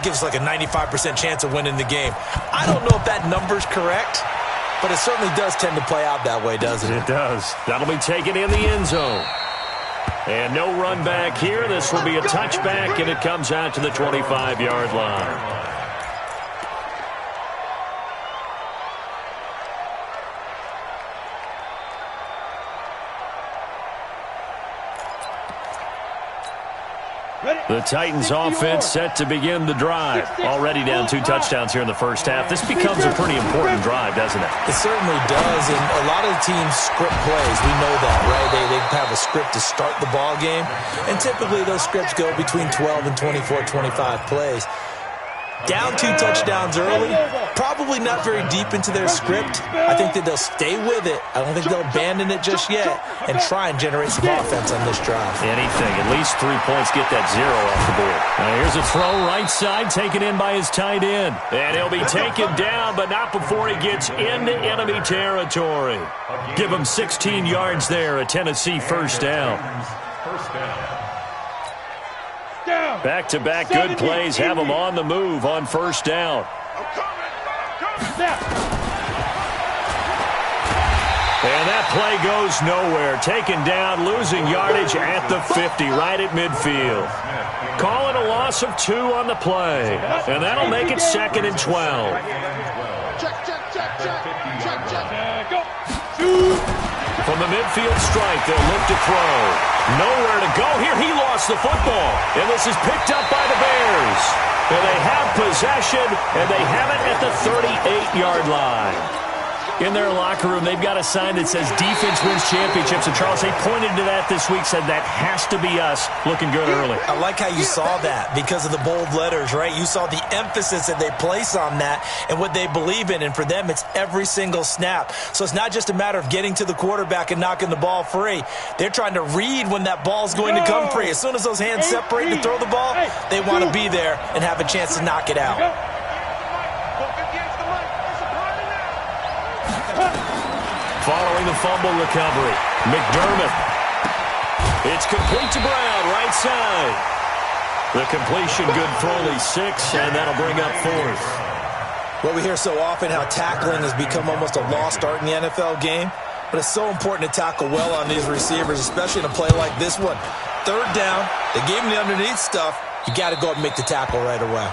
Gives like a 95% chance of winning the game. I don't know if that number's correct, but it certainly does tend to play out that way, doesn't it? It does. That'll be taken in the end zone. And no run back here. This will be a touchback, and it comes out to the 25-yard line. The Titans offense set to begin the drive. Already down 2 touchdowns here in the first half. This becomes a pretty important drive, doesn't it? It certainly does, and a lot of the teams script plays. We know that, right? They have a script to start the ball game, and typically those scripts go between 12 and 24, 25 plays. Down 2 touchdowns early, probably not very deep into their script. I think that they'll stay with it. I don't think they'll abandon it just yet and try and generate some offense on this drive. Anything. At least 3 points, get that 0 off the board. Now here's a throw right side, taken in by his tight end. And he'll be taken down, but not before he gets into enemy territory. Give him 16 yards there, a Tennessee first down. Back-to-back good plays have them on the move on first down. And that play goes nowhere. Taken down, losing yardage at the 50, right at midfield. Calling a loss of 2 on the play. And that'll make it 2nd and 12. From the midfield strike, they'll look to throw. Nowhere to go here. He lost the football. And this is picked up by the Bears. And they have possession, and they have it at the 38-yard line. In their locker room, they've got a sign that says defense wins championships. And, Charles, they pointed to that this week, said that has to be us, looking good early. I like how you saw that because of the bold letters, right? You saw the emphasis that they place on that and what they believe in. And for them, it's every single snap. So it's not just a matter of getting to the quarterback and knocking the ball free. They're trying to read when that ball's going to come free. As soon as those hands separate to throw the ball, they want to be there and have a chance to knock it out. Following the fumble recovery, McDermott. It's complete to Brown, right side. The completion good for only 6, and that'll bring up 4th. Well, we hear so often how tackling has become almost a lost art in the NFL game, but it's so important to tackle well on these receivers, especially in a play like this one. 3rd down, they gave him the underneath stuff. You got to go up and make the tackle right away.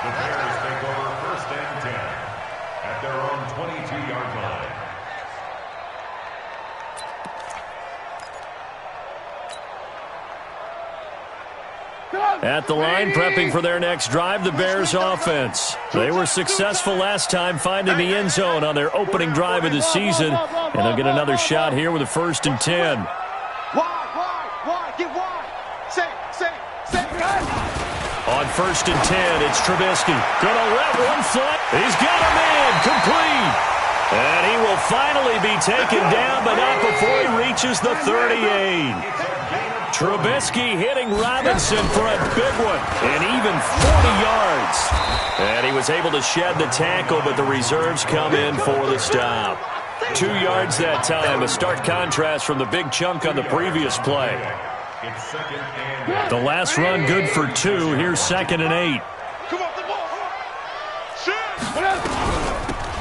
The Bears take over 1st and 10 at their own 22-yard line. At the line, prepping for their next drive, the Bears offense. They were successful last time finding the end zone on their opening drive of the season, and they'll get another shot here with a 1st and 10. On 1st and 10, it's Trubisky. Gonna let one fly. He's got a man, complete. And he will finally be taken down, but not before he reaches the 38. Trubisky hitting Robinson for a big one, and even 40 yards. And he was able to shed the tackle, but the reserves come in for the stop. 2 yards that time, a stark contrast from the big chunk on the previous play. The last run good for 2. Here's 2nd and 8.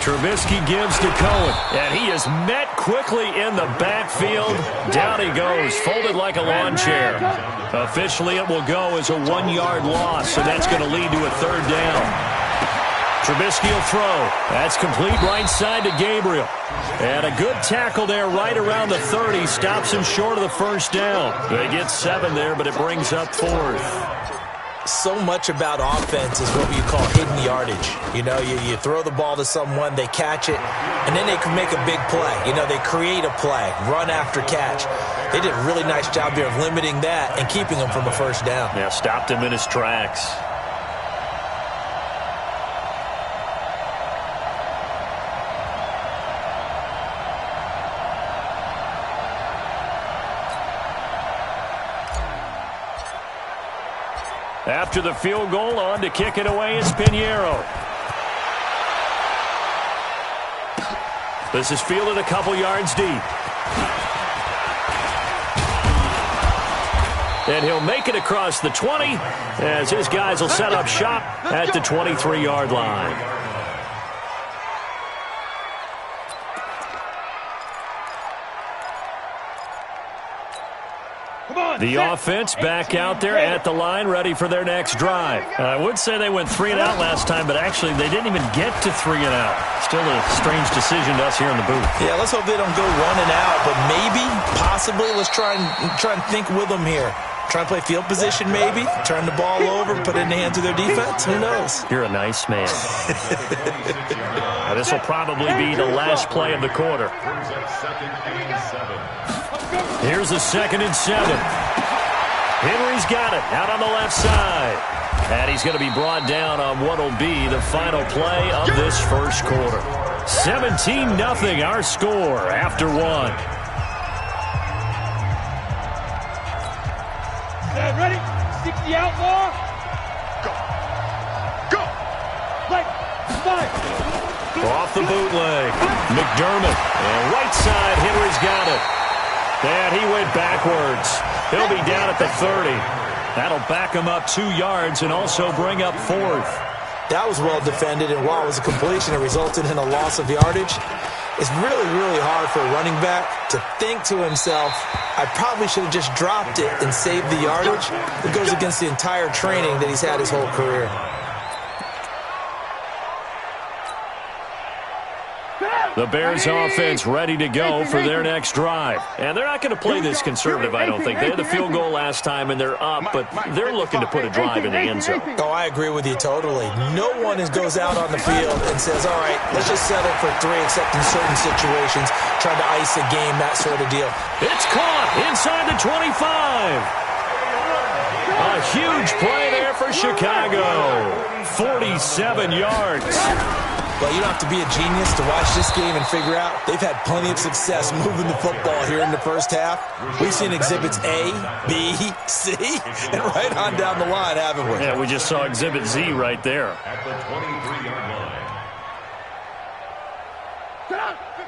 Trubisky gives to Cohen, and he is met quickly in the backfield. Down he goes, folded like a lawn chair. Officially, it will go as a 1-yard loss, and that's going to lead to a 3rd down. Trubisky will throw. That's complete right side to Gabriel. And a good tackle there right around the 30. Stops him short of the 1st down. They get 7 there, but it brings up 4th. So much about offense is what you call hidden yardage. You know, you throw the ball to someone, they catch it, and then they can make a big play. You know, they create a play, run after catch. They did a really nice job here of limiting that and keeping him from a 1st down. Yeah, stopped him in his tracks. After the field goal, on to kick it away is Pinheiro. This is fielded a couple yards deep. And he'll make it across the 20 as his guys will set up shop at the 23-yard line. The offense back out there at the line, ready for their next drive. I would say they went 3 and out last time, but actually they didn't even get to 3 and out. Still a strange decision to us here in the booth. Yeah, let's hope they don't go 1 and out, but maybe, possibly, let's try and think with them here. Try and play field position maybe, turn the ball over, put it in the hands of their defense. Who knows? You're a nice man. This will probably be the last play of the quarter. Here's a 2nd and 7. Henry's got it out on the left side. And he's going to be brought down on what will be the final play of this first quarter. 17-0 our score after 1. Ready? 60 outlaw. Go. Go. Right. 5. Off the bootleg. McDermott. And right side, Henry's got it. And he went backwards. He'll be down at the 30. That'll back him up 2 yards and also bring up 4th. That was well defended, and while it was a completion, it resulted in a loss of yardage. It's really, really hard for a running back to think to himself, I probably should have just dropped it and saved the yardage. It goes against the entire training that he's had his whole career. The Bears offense ready to go for their next drive. And they're not going to play this conservative, I don't think. They had the field goal last time, and they're up, but they're looking to put a drive in the end zone. Oh, I agree with you totally. No one goes out on the field and says, all right, let's just settle for 3, except in certain situations, trying to ice a game, that sort of deal. It's caught inside the 25. A huge play there for Chicago. 47 yards. Well, you don't have to be a genius to watch this game and figure out they've had plenty of success moving the football here in the first half. We've seen exhibits A, B, C, and right on down the line, haven't we? Yeah, we just saw exhibit Z right there. At the 23-yard line.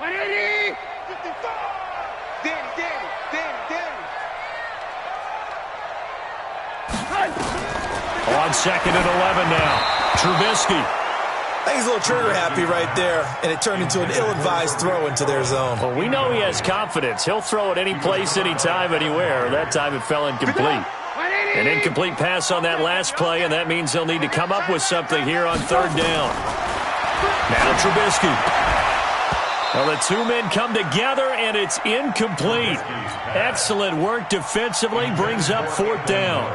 180. On 2nd and 11 now. Trubisky. I think he's a little trigger happy right there, and it turned into an ill-advised throw into their zone. Well, we know he has confidence. He'll throw it any place, anytime, anywhere. That time it fell incomplete. An incomplete pass on that last play, and that means they'll need to come up with something here on 3rd down. Now Trubisky. Well, the 2 men come together, and it's incomplete. Excellent work defensively, brings up 4th down.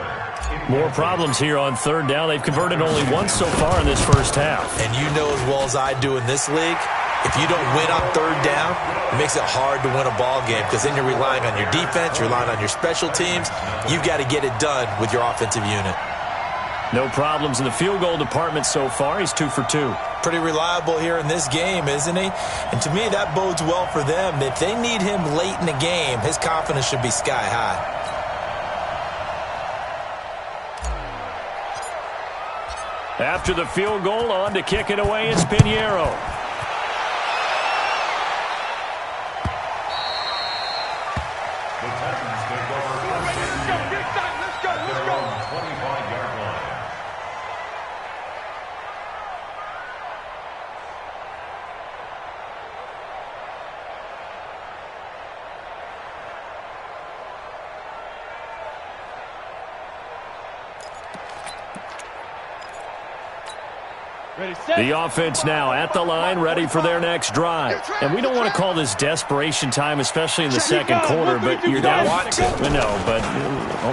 More problems here on 3rd down. They've converted only once so far in this first half. And you know as well as I do in this league, if you don't win on 3rd down, it makes it hard to win a ball game because then you're relying on your defense, you're relying on your special teams. You've got to get it done with your offensive unit. No problems in the field goal department so far. He's 2 for 2. Pretty reliable here in this game, isn't he? And to me, that bodes well for them. If they need him late in the game, his confidence should be sky high. After the field goal, on to kick it away is Pinheiro. The Titans take over first and 10 at their own 25-yard line. The offense now at the line, ready for their next drive. And we don't want to call this desperation time, especially in the second quarter, but you're down. No, but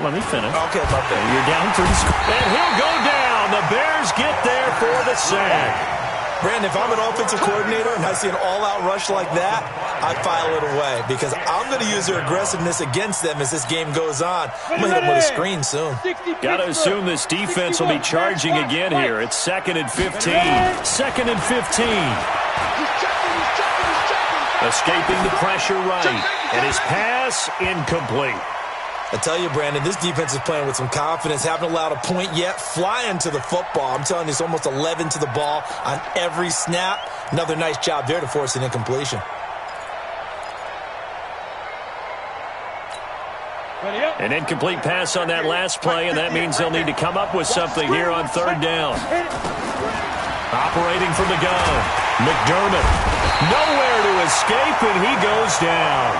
let me finish. Okay, my bad. You're down 3 scores. And he'll go down. The Bears get there for the sack. Brandon, if I'm an offensive coordinator and I see an all-out rush like that, I file it away because I'm going to use their aggressiveness against them as this game goes on. I'm going to hit them with a screen soon. Got to assume this defense will be charging again here. It's 2nd and 15. 2nd and 15. Escaping the pressure right. And his pass incomplete. I tell you, Brandon, this defense is playing with some confidence. Haven't allowed a point yet. Flying to the football. I'm telling you, it's almost 11 to the ball on every snap. Another nice job there to force an incompletion. An incomplete pass on that last play, and that means they'll need to come up with something here on third down. Operating from the gun, McDermott. Nowhere to escape, and he goes down.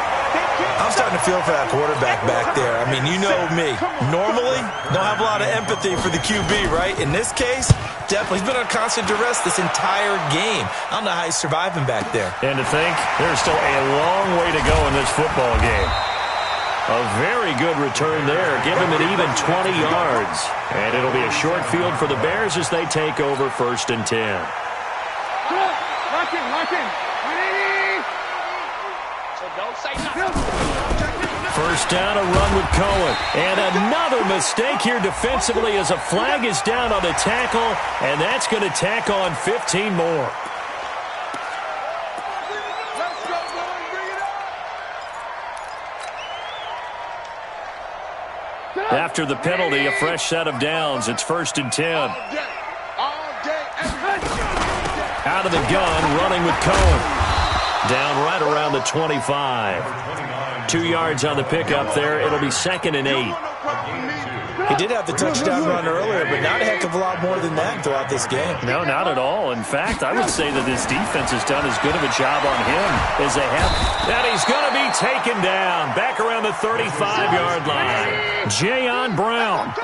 I'm starting to feel for that quarterback back there. I mean, you know me. Normally, don't have a lot of empathy for the QB, right? In this case, definitely. He's been on constant duress this entire game. I don't know how he's surviving back there. And to think, there's still a long way to go in this football game. A very good return there. Give him an even 20 yards. And it'll be a short field for the Bears as they take over 1st and 10. Lock in. So don't say nothing. First down, a run with Cohen. And another mistake here defensively as a flag is down on the tackle. And that's going to tack on 15 more. After the penalty, a fresh set of downs. It's 1st and 10. Out of the gun, running with Cohen. Down right around the 25. 2 yards on the pickup there. It'll be 2nd and 8. He did have the touchdown run earlier, but not a heck of a lot more than that throughout this game. No, not at all. In fact, I would say that this defense has done as good of a job on him as they have. And he's going to be taken down back around the 35-yard line. Jayon Brown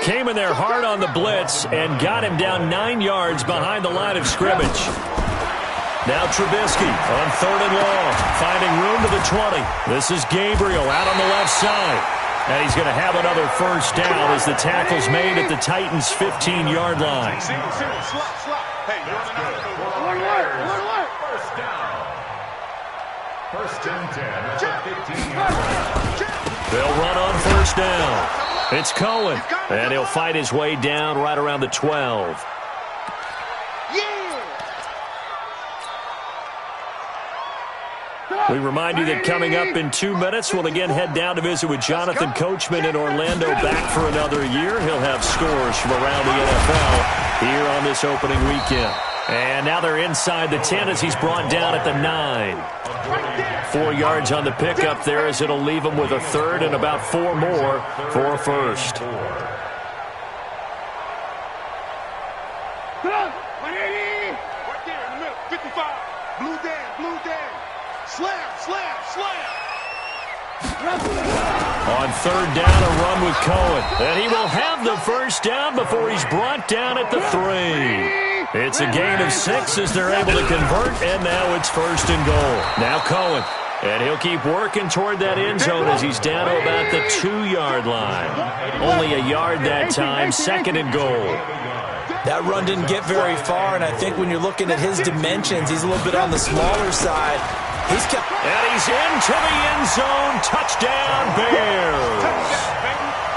came in there hard on the blitz and got him down 9 yards behind the line of scrimmage. Now Trubisky on 3rd and long, finding room to the 20. This is Gabriel out on the left side. And he's going to have another first down as the tackle's made at the Titans' 15-yard line. First down. 1st and 10. That's a 15-yard line. They'll run on 1st down. It's Cohen, and he'll fight his way down right around the 12. We remind you that coming up in 2 minutes, we'll again head down to visit with Jonathan Coachman in Orlando, back for another year. He'll have scores from around the NFL here on this opening weekend. And now they're inside the 10 as he's brought down at the 9. 4 yards on the pickup there as it'll leave him with a 3rd and about 4 more for a first. Come on, 180. Right there in the middle, 55. Blue down. Slam. On 3rd down, a run with Cohen. And he will have the first down before he's brought down at the 3. It's a gain of 6 as they're able to convert, and now it's 1st and goal. Now Cohen, and he'll keep working toward that end zone as he's down to about the 2-yard line. Only a yard that time, 2nd and goal. That run didn't get very far, and I think when you're looking at his dimensions, he's a little bit on the smaller side. And he's into the end zone. Touchdown, Bears.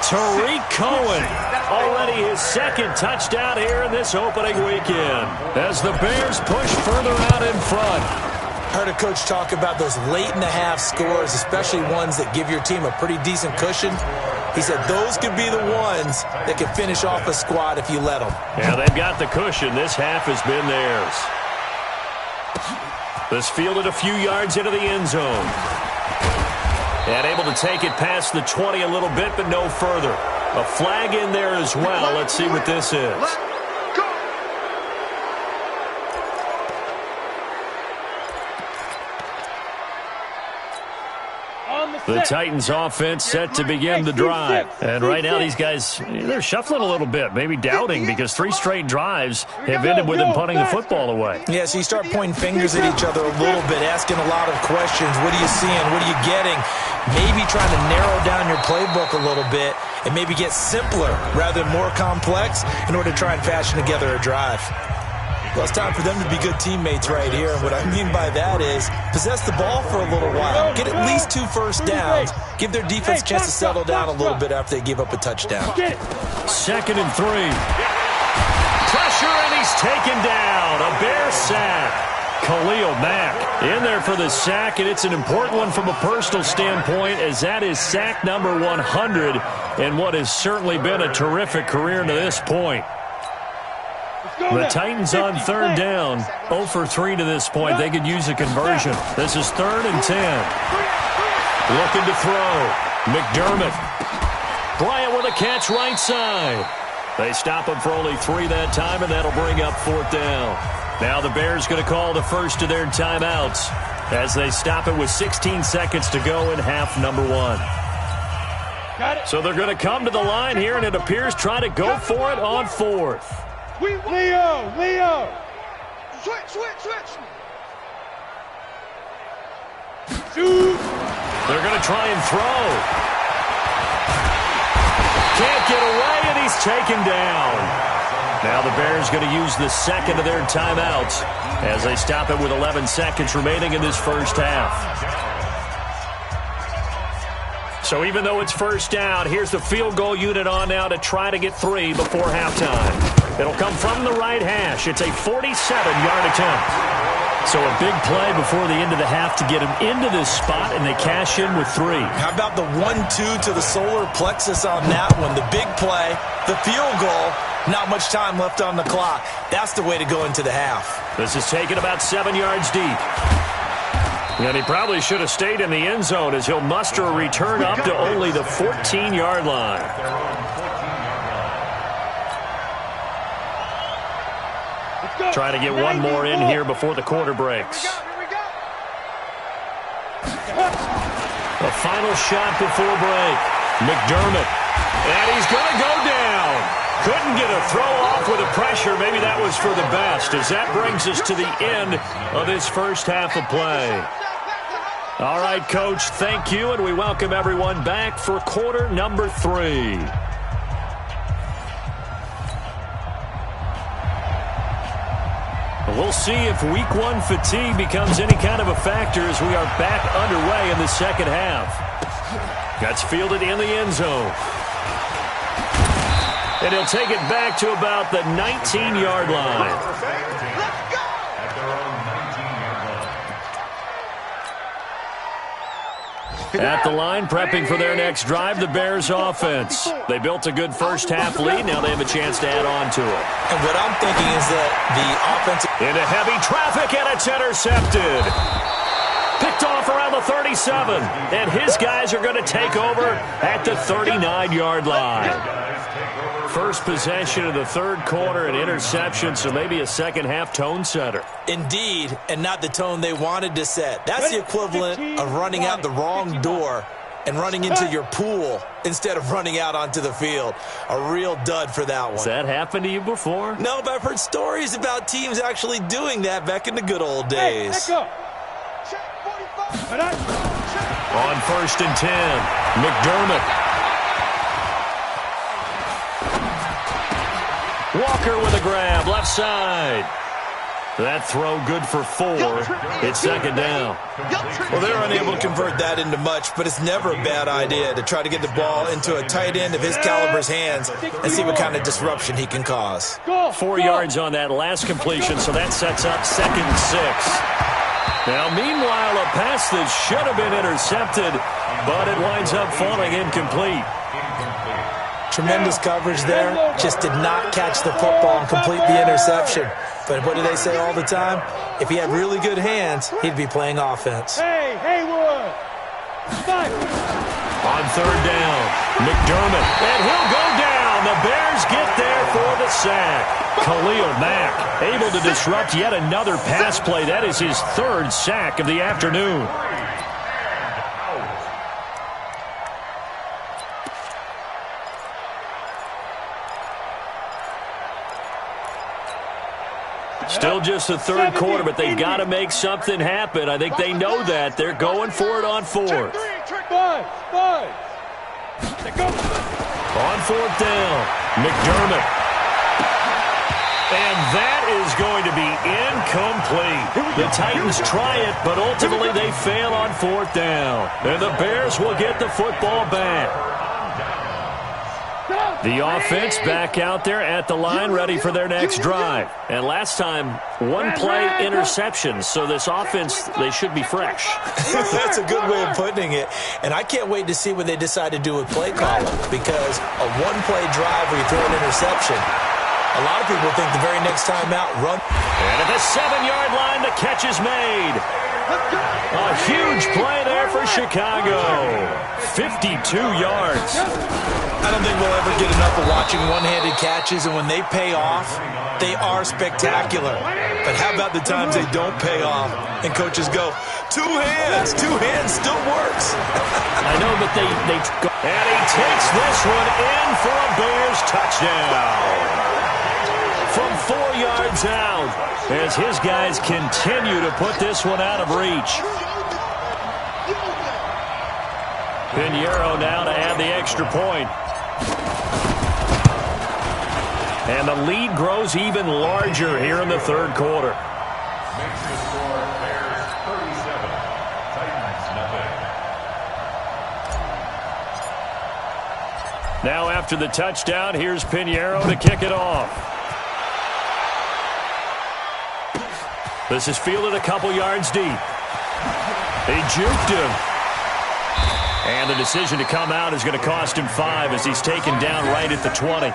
Tariq Cohen, already his 2nd touchdown here in this opening weekend as the Bears push further out in front. I heard a coach talk about those late-in-the-half scores, especially ones that give your team a pretty decent cushion. He said those could be the ones that can finish off a squad if you let them. Yeah, they've got the cushion. This half has been theirs. This fielded a few yards into the end zone. And able to take it past the 20 a little bit, but no further. A flag in there as well. Let's see what this is. The Titans offense set to begin the drive. And right now these guys, they're shuffling a little bit, maybe doubting because 3 straight drives have ended with them punting the football away. Yeah, so you start pointing fingers at each other a little bit, asking a lot of questions. What are you seeing? What are you getting? Maybe trying to narrow down your playbook a little bit and maybe get simpler rather than more complex in order to try and fashion together a drive. Well, it's time for them to be good teammates right here. And what I mean by that is possess the ball for a little while. Get at least 2 first downs. Give their defense a chance to settle down a little bit after they give up a touchdown. 2nd and 3. Pressure, and he's taken down. A Bear sack. Khalil Mack in there for the sack, and it's an important one from a personal standpoint as that is sack number 100 and what has certainly been a terrific career to this point. The Titans on 3rd down, 0 for 3 to this point. They could use a conversion. This is 3rd and 10. Looking to throw. McDermott. Bryant with a catch right side. They stop him for only 3 that time, and that'll bring up 4th down. Now the Bears going to call the first of their timeouts as they stop it with 16 seconds to go in half number 1. So they're going to come to the line here, and it appears try to go for it on 4th. Leo! Switch! Shoot! They're going to try and throw. Can't get away, and he's taken down. Now the Bears going to use the second of their timeouts as they stop it with 11 seconds remaining in this first half. So even though it's first down, here's the field goal unit on now to try to get 3 before halftime. It'll come from the right hash. It's a 47-yard attempt. So a big play before the end of the half to get him into this spot, and they cash in with 3. How about the 1-2 to the solar plexus on that one? The big play, the field goal, not much time left on the clock. That's the way to go into the half. This is taken about 7 yards deep. And he probably should have stayed in the end zone as he'll muster a return up to only the 14-yard line. Try to get one more in here before the quarter breaks. A final shot before break. McDermott. And he's going to go down. Couldn't get a throw off with the pressure. Maybe that was for the best, as that brings us to the end of this first half of play. All right, Coach, thank you, and we welcome everyone back for quarter number 3. We'll see if week 1 fatigue becomes any kind of a factor as we are back underway in the second half. That's fielded in the end zone. And he'll take it back to about the 19-yard line. At the line, prepping for their next drive, the Bears offense. They built a good first half lead. Now they have a chance to add on to it. And what I'm thinking is that the offense... Into heavy traffic, and it's intercepted. Picked off around the 37. And his guys are going to take over at the 39-yard line. First possession of the third quarter, an interception, so maybe a second-half tone setter. Indeed, and not the tone they wanted to set. That's the equivalent of running out the wrong door and running into your pool instead of running out onto the field. A real dud for that one. Has that happened to you before? No, but I've heard stories about teams actually doing that back in the good old days. On 1st and 10, McDermott. Walker with a grab, left side. That throw good for 4. It's second down. Well, they're unable to convert that into much, but it's never a bad idea to try to get the ball into a tight end of his caliber's hands and see what kind of disruption he can cause. 4 yards on that last completion, so that sets up 2nd and 6. Now, meanwhile, a pass that should have been intercepted, but it winds up falling incomplete. Tremendous coverage there. Just did not catch the football and complete the interception. But what do they say all the time? If he had really good hands, he'd be playing offense. Hey, Haywood! On 3rd down, McDermott. And he'll go down. The Bears get there for the sack. Khalil Mack able to disrupt yet another pass play. That is his 3rd sack of the afternoon. Still just the third quarter, but they've got to make something happen. I think they know that. They're going for it on 4th. On 4th down, McDermott. And that is going to be incomplete. The Titans try it, but ultimately they fail on 4th down. And the Bears will get the football back. The offense back out there at the line, ready for their next drive. And last time, 1-play interception. So this offense, they should be fresh. That's a good way of putting it. And I can't wait to see what they decide to do with play calling, because a 1-play drive where you throw an interception, a lot of people think the very next time out, run. And at the 7-yard line, the catch is made. A huge play there for Chicago. 52 yards. I don't think we'll ever get enough of watching one-handed catches, and when they pay off, they are spectacular. But how about the times they don't pay off, and coaches go, two hands still works. I know, but they and he takes this one in for a Bears touchdown. From 4 yards out, as his guys continue to put this one out of reach. Pinheiro now to add the extra point. And the lead grows even larger here in the third quarter. Makes the score Bears 37, Titans nothing. Now after the touchdown, here's Pinheiro to kick it off. This is fielded a couple yards deep. They juked him. And the decision to come out is going to cost him 5 as he's taken down right at the 20.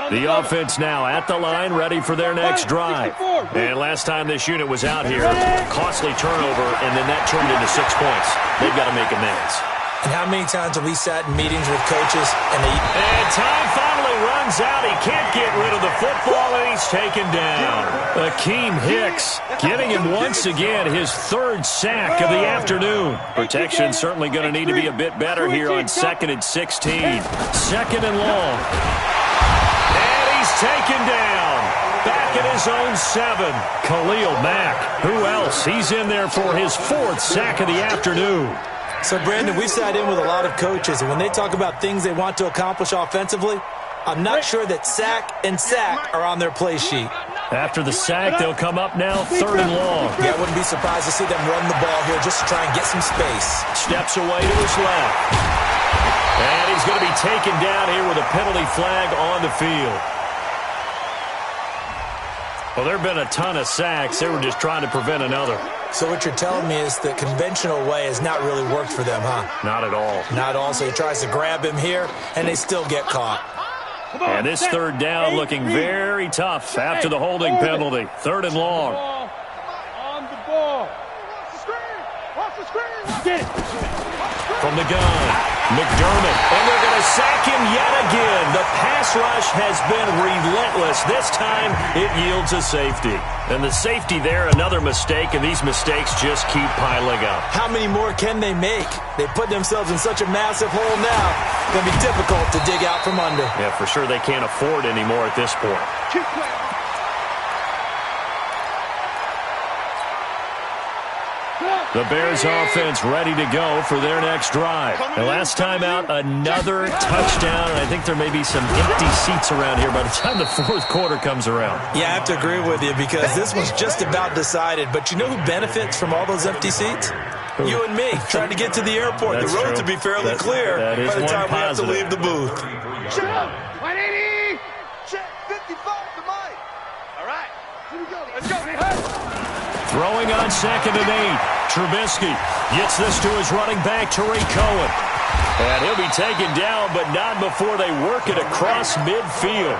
The offense now at the line, ready for their next drive. And last time this unit was out here, costly turnover, and then that turned into 6 points. They've got to make amends. And how many times have we sat in meetings with coaches and And time finally runs out. He can't get rid of the football, and he's taken down. Akeem Hicks getting him once again his third sack of the afternoon. Protection certainly going to need to be a bit better here on 2nd and 16. 2nd and long. And he's taken down. Back at his own 7. Khalil Mack. Who else? He's in there for his 4th sack of the afternoon. So, Brandon, we sat in with a lot of coaches, and when they talk about things they want to accomplish offensively, I'm not sure that sack and sack are on their play sheet. After the sack, they'll come up now 3rd and long. Yeah, I wouldn't be surprised to see them run the ball here just to try and get some space. Steps away to his left. And he's going to be taken down here with a penalty flag on the field. Well, there have been a ton of sacks. They were just trying to prevent another. So what you're telling me is the conventional way has not really worked for them, huh? Not at all. Not at all. So he tries to grab him here, and they still get caught. And this 3rd down looking very tough after the holding penalty. 3rd and long. On the ball. Watch the screen. Get it. From the gun, McDermott. And they're going to sack him yet again. The pass rush has been relentless. This time, it yields a safety. And the safety there, another mistake, and these mistakes just keep piling up. How many more can they make? They put themselves in such a massive hole now. It's going to be difficult to dig out from under. Yeah, for sure they can't afford anymore at this point. Keep playing. The Bears offense ready to go for their next drive. And last time out, another touchdown, and I think there may be some empty seats around here by the time the 4th quarter comes around. Yeah, I have to agree with you because this was just about decided. But you know who benefits from all those empty seats? You and me, trying to get to the airport. That's the roads true. will be fairly clear that is by the one time positive. we have to leave the booth. Shut up. 180. Check 55 to Mike. All right. Here we go. Let's go. Throwing on 2nd and 8. Trubisky gets this to his running back, Tariq Cohen. And he'll be taken down, but not before they work it across midfield.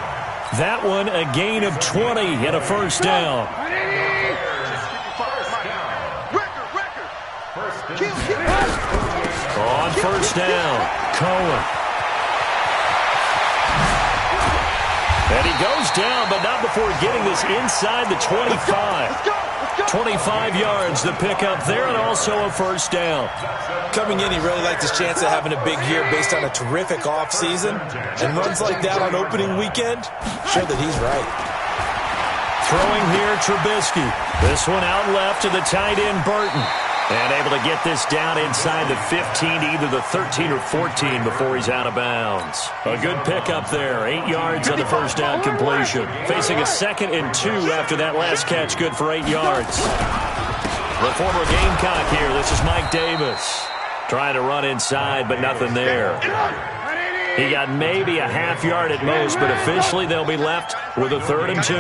That one, a gain of 20 and a 1st down. On 1st down, Cohen. And he goes down, but not before getting this inside the 25. 25 yards the pickup there, and also a 1st down. Coming in, he really liked his chance of having a big year based on a terrific offseason. And runs like that on opening weekend, show that he's right. Throwing here, Trubisky. This one out left to the tight end, Burton. And able to get this down inside the 15, either the 13 or 14 before he's out of bounds. A good pickup there. 8 yards on the 1st down completion. Facing a 2nd and 2 after that last catch, good for 8 yards. The former Gamecock here. This is Mike Davis. Trying to run inside, but nothing there. He got maybe a half yard at most, but officially they'll be left with a 3rd and 2.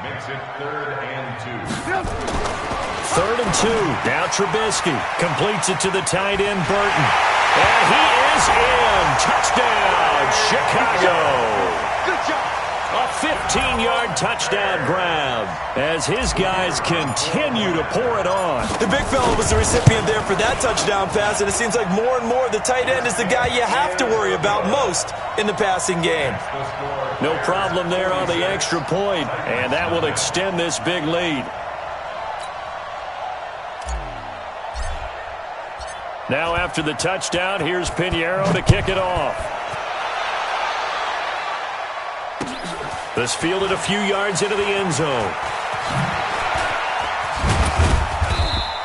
Makes it 3rd and 2. 3rd and 2. Now Trubisky completes it to the tight end, Burton. And he is in. Touchdown, Chicago. Good job. A 15-yard touchdown grab as his guys continue to pour it on. The big fella was the recipient there for that touchdown pass, and it seems like more and more the tight end is the guy you have to worry about most in the passing game. No problem there on the extra point, and that will extend this big lead. Now after the touchdown, here's Pinheiro to kick it off. This fielded a few yards into the end zone.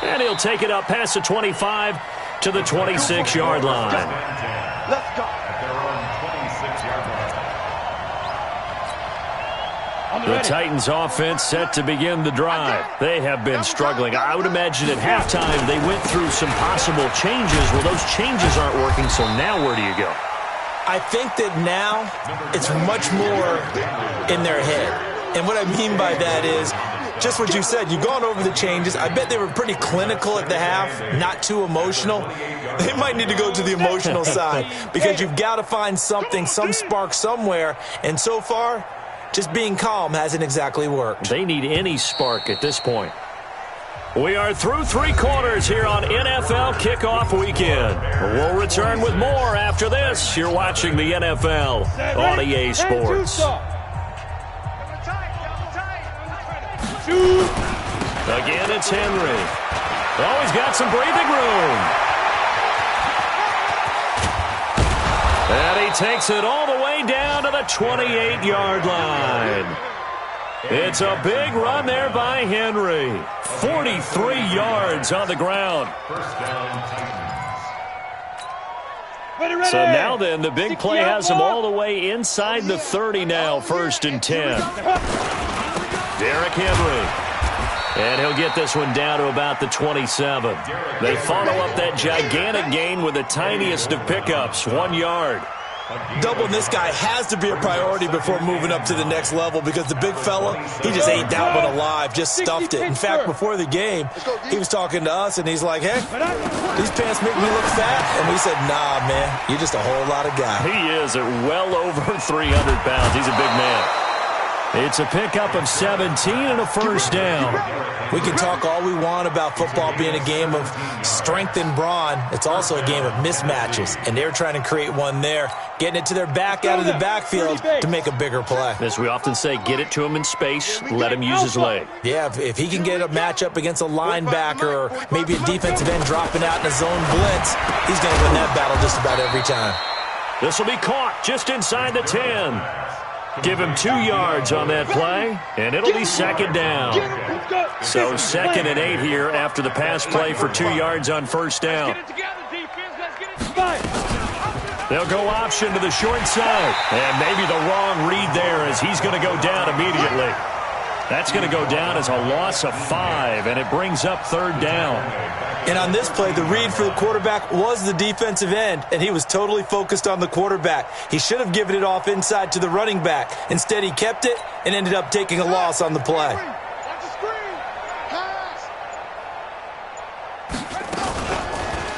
And he'll take it up past the 25 to the 26-yard line. Let's go. At their own 26-yard line. The Titans offense set to begin the drive. They have been struggling. I would imagine at halftime they went through some possible changes. Well, those changes aren't working, so now where do you go? I think that now it's much more in their head. And what I mean by that is just what you said. You've gone over the changes. I bet they were pretty clinical at the half, not too emotional. They might need to go to the emotional side because you've got to find something, some spark somewhere. And so far, just being calm hasn't exactly worked. They need any spark at this point. We are through 3 quarters here on NFL Kickoff Weekend. We'll return with more after this. You're watching the NFL on EA Sports. Again, it's Henry. Oh, he's got some breathing room. And he takes it all the way down to the 28-yard line. It's a big run there by Henry. 43 yards on the ground. First down, Ready. So now then, the big play has him all the way inside the 30 now, 1st and 10. Derrick Henry. And he'll get this one down to about the 27. They follow up that gigantic gain with the tiniest of pickups, 1 yard. Doubling this guy has to be a priority before moving up to the next level because the big fella, he just ate that one alive, just stuffed it. In fact, before the game, he was talking to us, and he's like, hey, these pants make me look fat. And we said, nah, man, you're just a whole lot of guy. He is at well over 300 pounds. He's a big man. It's a pickup of 17 and a 1st down. We can talk all we want about football being a game of strength and brawn. It's also a game of mismatches, and they're trying to create one there, getting it to their back out of the backfield to make a bigger play. As we often say, get it to him in space, let him use his leg. Yeah, if he can get a matchup against a linebacker or maybe a defensive end dropping out in a zone blitz, he's going to win that battle just about every time. This will be caught just inside the 10. Give him 2 yards on that play, and it'll be 2nd down. So 2nd and 8 here after the pass play for 2 yards on 1st down. They'll go option to the short side, and maybe the wrong read there as he's going to go down immediately. That's going to go down as a loss of 5, and it brings up 3rd down. And on this play, the read for the quarterback was the defensive end, and he was totally focused on the quarterback. He should have given it off inside to the running back. Instead, he kept it and ended up taking a loss on the play.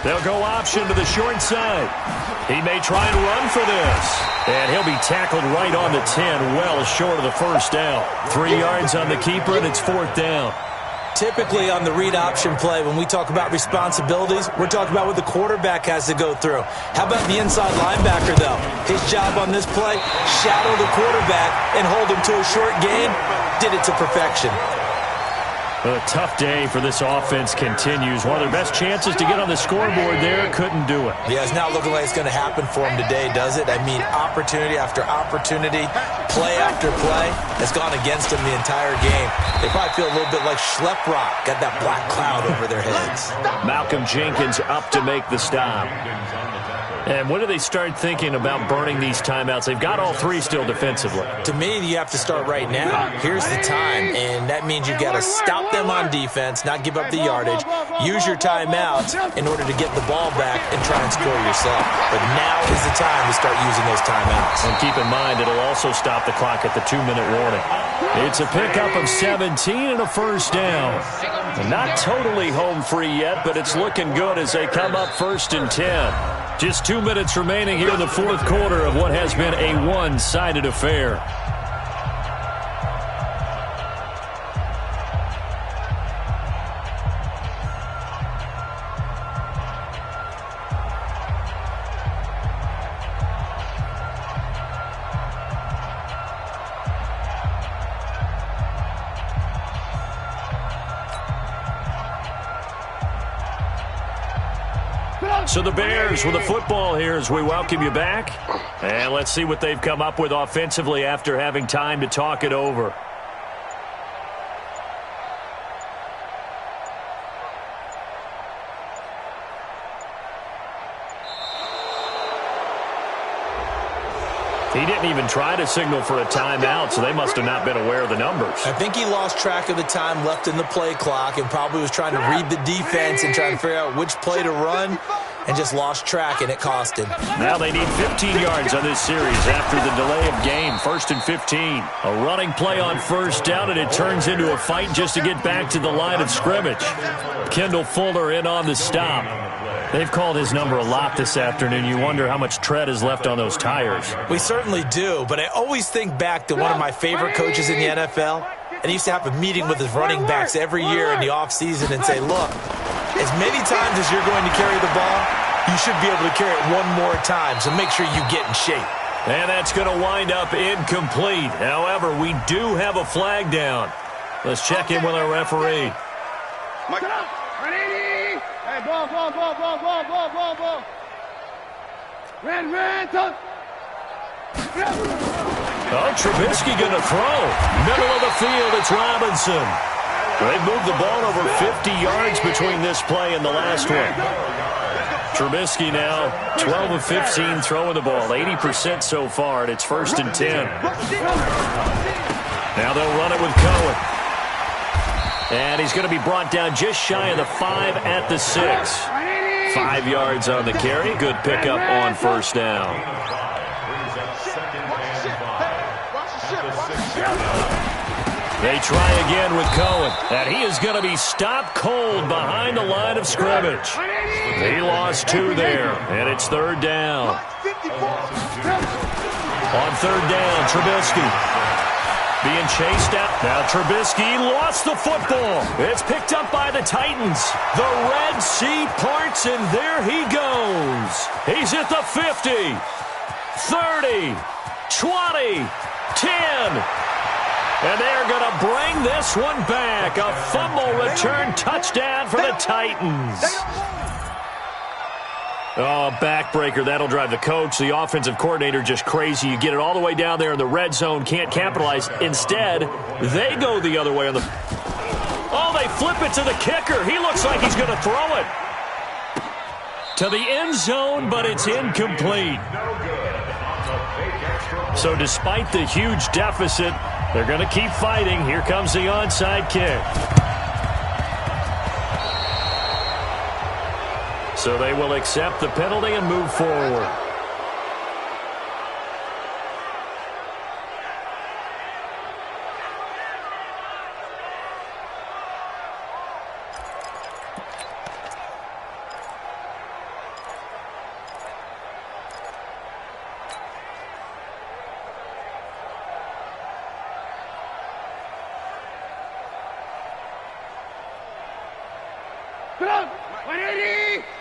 They'll go option to the short side. He may try and run for this. And he'll be tackled right on the 10, well short of the 1st down. 3 yards on the keeper, and it's 4th down. Typically on the read option play, when we talk about responsibilities, we're talking about what the quarterback has to go through. How about the inside linebacker, though? His job on this play, shadow the quarterback and hold him to a short gain. Did it to perfection. A tough day for this offense continues. One of their best chances to get on the scoreboard there, couldn't do it. Yeah, it's not looking like it's going to happen for him today, does it? I mean, opportunity after opportunity, play after play has gone against him the entire game. They probably feel a little bit like Schlep Rock, got that black cloud over their heads. Malcolm Jenkins up to make the stop. And when do they start thinking about burning these timeouts? They've got all 3 still defensively. To me, you have to start right now. Here's the time, and that means you've got to stop them on defense, not give up the yardage, use your timeouts in order to get the ball back and try and score yourself. But now is the time to start using those timeouts. And keep in mind, it'll also stop the clock at the 2-minute warning. It's a pickup of 17 and a 1st down. And not totally home free yet, but it's looking good as they come up 1st and 10. Just 2 minutes remaining here in the 4th quarter of what has been a one-sided affair. So the Bears with the football here as we welcome you back. And let's see what they've come up with offensively after having time to talk it over. He didn't even try to signal for a timeout, so they must have not been aware of the numbers. I think he lost track of the time left in the play clock and probably was trying to read the defense and trying to figure out which play to run and just lost track, and it cost him. Now they need 15 yards on this series after the delay of game. 1st and 15. A running play on first down, and it turns into a fight just to get back to the line of scrimmage. Kendall Fuller in on the stop. They've called his number a lot this afternoon. You wonder how much tread is left on those tires. We certainly do, but I always think back to one of my favorite coaches in the NFL, and he used to have a meeting with his running backs every year in the offseason and say, look, as many times as you're going to carry the ball, you should be able to carry it one more time, so make sure you get in shape. And that's going to wind up incomplete. However, we do have a flag down. Let's check in with our referee. Hey, ball. Red, touch. Oh, Trubisky going to throw. Middle of the field, it's Robinson. They've moved the ball over 50 yards between this play and the last one. Trubisky now 12 of 15 throwing the ball, 80% so far, and it's 1st and 10. Now they'll run it with Cohen. And he's going to be brought down just shy of the 5 at the 6. 5 yards on the carry. Good pickup on first down. They try again with Cohen. And he is going to be stopped cold behind the line of scrimmage. He lost 2 there. And it's 3rd down. On 3rd down, Trubisky being chased out. Now Trubisky lost the football. It's picked up by the Titans. The Red Sea parts, and there he goes. He's at the 50, 30, 20, 10. And they're going to bring this one back. A fumble return touchdown for the Titans. Oh, backbreaker. That'll drive the coach, the offensive coordinator, just crazy. You get it all the way down there in the red zone, can't capitalize. Instead, they go the other way on the... Oh, they flip it to the kicker. He looks like he's going to throw it to the end zone, but it's incomplete. So despite the huge deficit, they're going to keep fighting. Here comes the onside kick. So they will accept the penalty and move forward.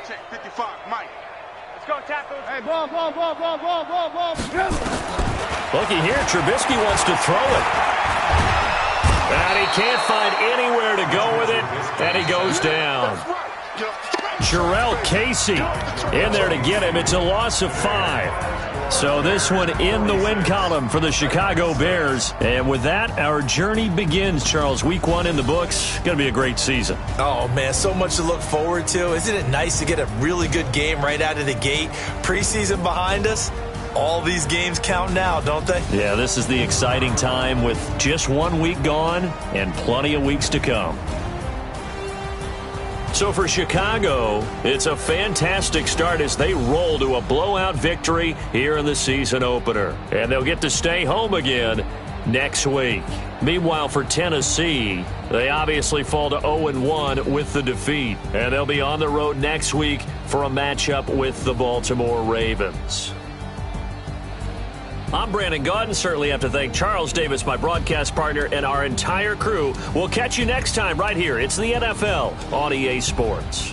Check 55, Mike. Let's go, tackles. Hey, ball. Looky here, Trubisky wants to throw it. And he can't find anywhere to go with it, and he goes down. Jarrell Casey in there to get him. It's a loss of 5. So this one in the win column for the Chicago Bears. And with that, our journey begins, Charles. Week 1 in the books. Going to be a great season. Oh, man, so much to look forward to. Isn't it nice to get a really good game right out of the gate? Preseason behind us. All these games count now, don't they? Yeah, this is the exciting time with just 1 week gone and plenty of weeks to come. So for Chicago, it's a fantastic start as they roll to a blowout victory here in the season opener. And they'll get to stay home again next week. Meanwhile, for Tennessee, they obviously fall to 0-1 with the defeat. And they'll be on the road next week for a matchup with the Baltimore Ravens. I'm Brandon Gaudin. Certainly have to thank Charles Davis, my broadcast partner, and our entire crew. We'll catch you next time right here. It's the NFL on EA Sports.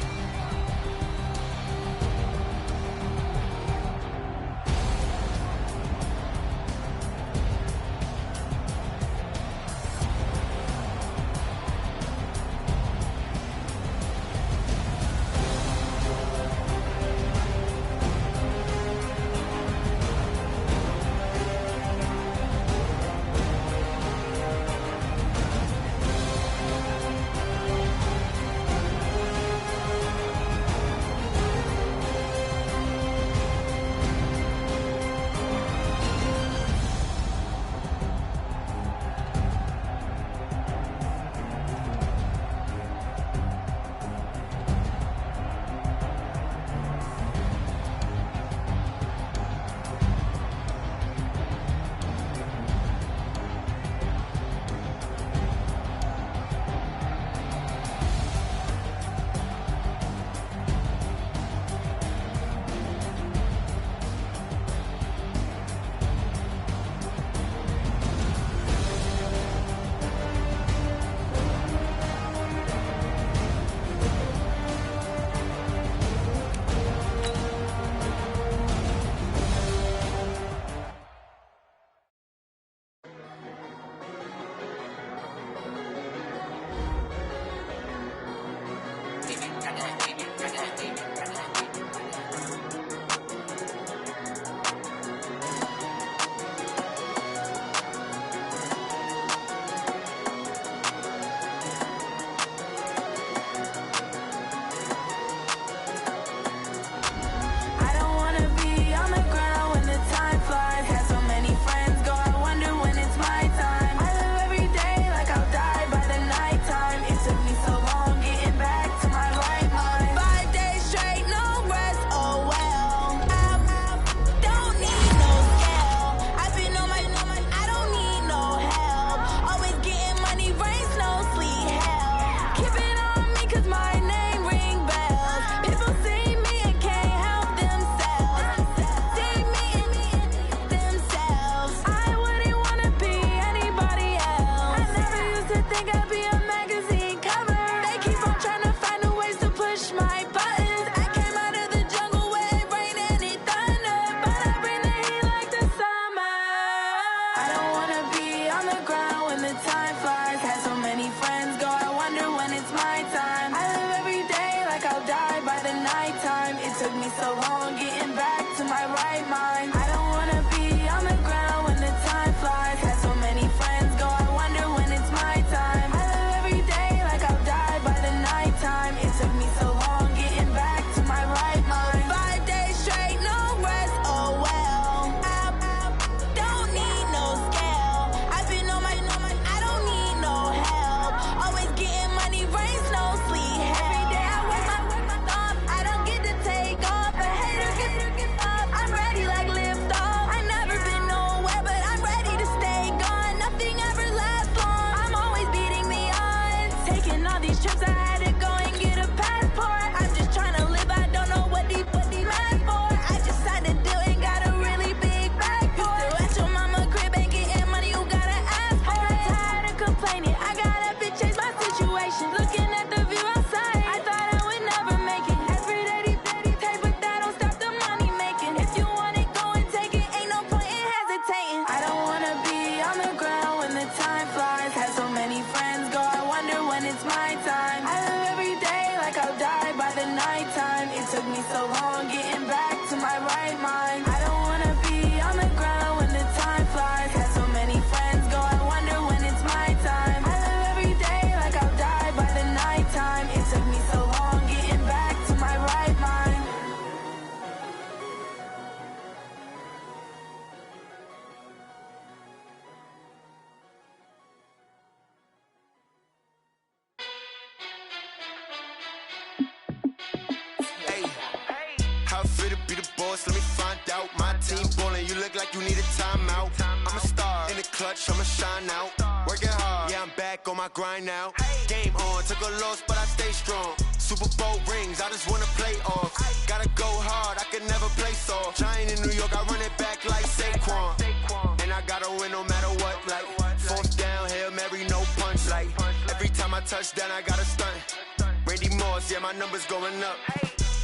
it's my time. I live every day like I'll die by the nighttime. It took me so long getting back to my right mind. I don't wanna be on the ground when the time flies. Had so many friends go, I wonder when it's my time. I live every day like I'll die by the nighttime. It took me so long getting back to my right mind. Let me find out. My team ballin', you look like you need a timeout. I'm a star in the clutch, I'ma shine out. Working hard, yeah, I'm back on my grind now. Game on, took a loss, but I stay strong. Super Bowl rings, I just wanna play off. Gotta go hard, I can never play soft. Giant in New York, I run it back like Saquon. And I gotta win no matter what, like fourth down, Hail Mary, no punch. Like every time I touch down, I gotta stunt. Randy Moss, yeah, my numbers going up.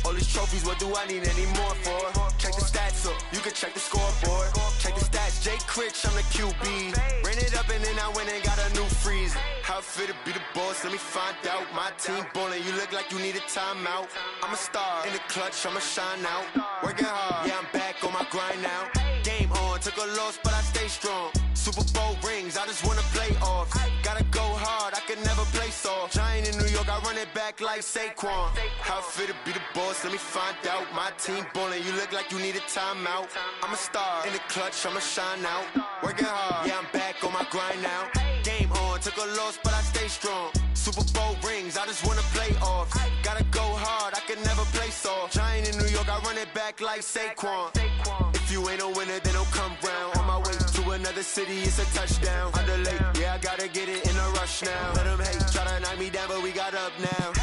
All these trophies, what do I need any more for? Check the stats up, you can check the scoreboard. Check the stats, Jay Critch, I'm the QB. Ran it up and then I went and got a new freeze. How it fit to be the boss, let me find out. My team ballin', you look like you need a timeout. I'm a star in the clutch, I'ma shine out. Working hard, yeah, I'm back on my grind now. Game on, took a loss, but I stay strong. Super Bowl rings, I just wanna play off. Gotta go hard, I can never play soft. Giant in New York, I run it back like Saquon. How it fit to be the boss, let me find out. My team ballin', you look like you need a timeout. I'm a star in the clutch, I'ma shine out. Working hard, yeah, I'm back on my grind now. Game on, took a loss, but I stay strong. Super Bowl rings, I just wanna play off. Gotta go hard, I can never play soft. Giant in New York, I run it back like Saquon. If you ain't a winner, then don't come round. On my way to another city, it's a touchdown. Underlay, yeah, I gotta get it in a rush now. Let them hate, try to knock me down, but we got up now.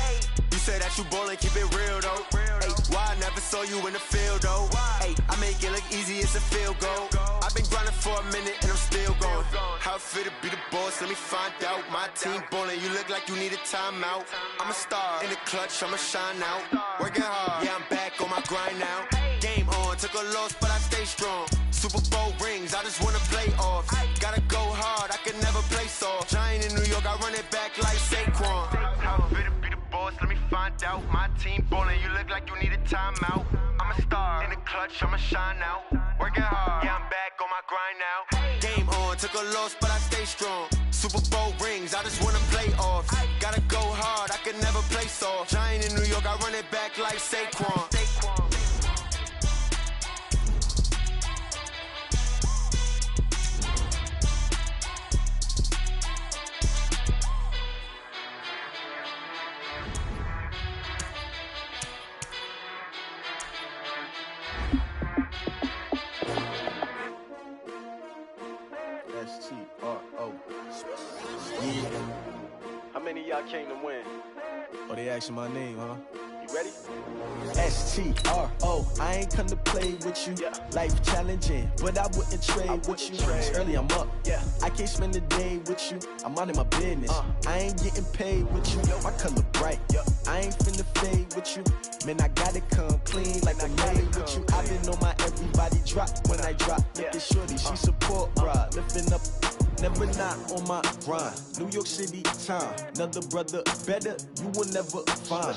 You say that you ballin', keep it real though. Ay, why I never saw you in the field though? Ay, I make it look easy, it's a field goal. I've been grinding for a minute and I'm still going. How it fit to be the boss, let me find out. My team ballin', you look like you need a timeout. I'm a star in the clutch, I'ma shine out. Working hard, yeah, I'm back on my grind now. Game on, took a loss, but I stay strong. Super Bowl rings, I just wanna play off. Gotta go hard, I can never play soft. Giant in New York, I run it back like Saquon. How it fit to be the boss, let me find out. My team ballin', you look like you need a timeout. I'm a star in the clutch, I'ma shine out. Working hard, yeah, I'm back on my grind now. Game on, took a loss, but I stay strong. Super Bowl rings, I just wanna play off. Gotta go hard, I can never play soft. Giant in New York, I run it back like Saquon. How many of y'all came to win? Oh, they asking my name, huh? You ready? S-T-R-O, I ain't come to play with you. Yeah. Life challenging, but I wouldn't trade with you. It's early, I'm up. Yeah. I can't spend the day with you. I'm minding my business. I ain't getting paid with you. My color bright. I ain't finna fade with you. Man, I gotta come clean like I made with you. I've been on my everybody drop when I drop. Look at shorty, she support ride. Lifting up, never not on my grind. New York City time, another brother better you will never find.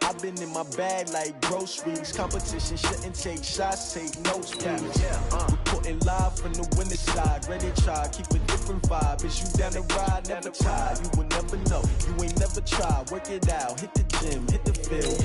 I've been in my bag like groceries. Competition shouldn't take shots, take notes, please. Reporting live from the winter side. Ready to try, keep a different vibe. Is you down the ride, never tired. You will never know, you ain't never tried. Work it out, hit the gym, hit the field.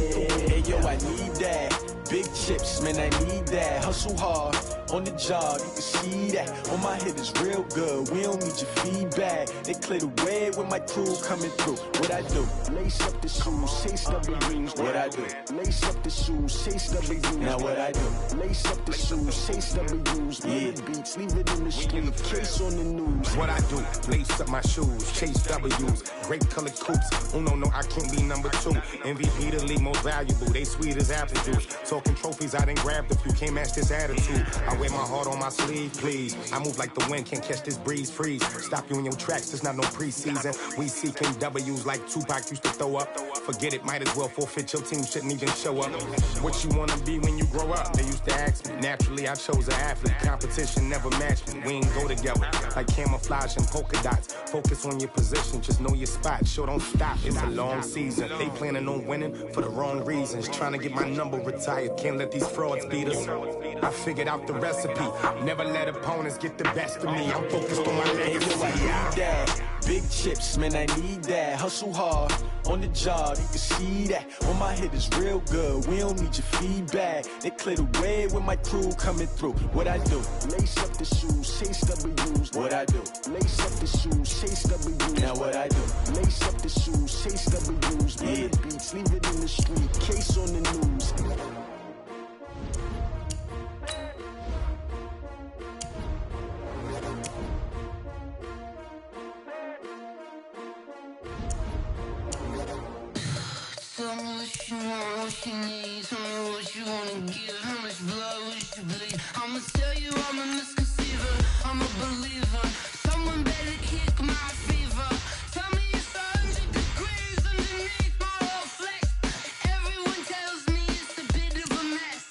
Hey yo, I need that. Big chips, man, I need that. Hustle hard, on the job, you can see that. On my head is real good, we don't need your feedback. They clear the way with my crew coming through. What I do? Lace up the shoes, chase double greens. What I do? Lace up the shoes, chase double greens. Now what I do? Lace up the shoes, chase double greens. Yeah. Beats, leave it in the street, case on the news. What I do? Lace up my shoes, chase W's. Great colored coops. Oh no, I can't be number 2. MVP the league most valuable. They sweet as apple juice. Talking trophies, I didn't grab the few. Can't match this attitude. I I wear my heart on my sleeve, please. I move like the wind, can't catch this breeze, freeze. Stop you in your tracks, it's not no preseason. We seeking W's like Tupac used to throw up. Forget it, might as well forfeit, your team shouldn't even show up. What you wanna be when you grow up? They used to ask me. Naturally, I chose an athlete. Competition never matched me. We ain't go together like camouflage and polka dots. Focus on your position, just know your spot. Sure, don't stop, it's a long season. They planning on winning for the wrong reasons. Trying to get my number retired, can't let these frauds beat us. I figured out the recipe. Never let opponents get the best of me. I'm focused on my legacy. Big chips, man, I need that. Hustle hard on the job, you can see that. On my head is real good, we don't need your feedback. They clear the way with my crew coming through. What I do? Lace up the shoes, chase W's. What I do? Lace up the shoes, chase W's. Now what I do? Lace up the shoes, chase W's. Bring the beats, leave it in the street, case on the news. Tell me what you want, what you need. Tell me what you wanna give. How much blood would you bleed? I'ma tell you I'm a misconceiver. I'm a believer. Someone better kick my fever. Tell me it's 100 degrees underneath my whole flesh. Everyone tells me it's a bit of a mess.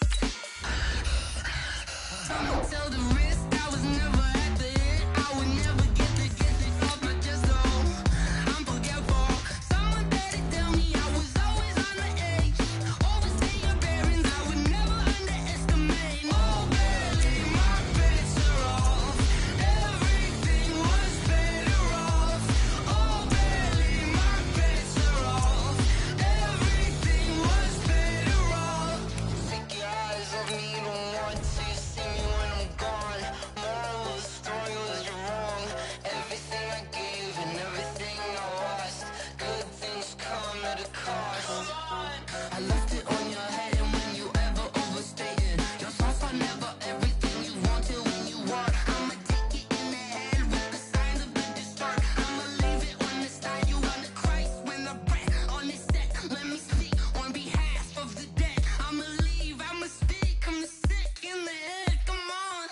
I'ma tell the risk I was never at the end. I would never get this off my chest though. I'm forgetful. Someone better tell me I was always on the edge. Overstay your bearings, I would never underestimate. Oh barely, my bets are off. Everything was better off. Oh barely, my bets are off. Everything was better off. Take your eyes off me, don't want to see me when I'm gone. Moral of the story was you're wrong. Everything I gave and everything I lost. Good things come at a cost. I left it on your head, and when you ever overstay it, your thoughts are never everything you wanted when you want. I'ma take it in the head with the signs of the distort. I'ma leave it on the side. You on the Christ when the breath on this set. Let me speak on behalf of the dead. I'ma leave, I'ma speak. I'm sick in the head. Come on,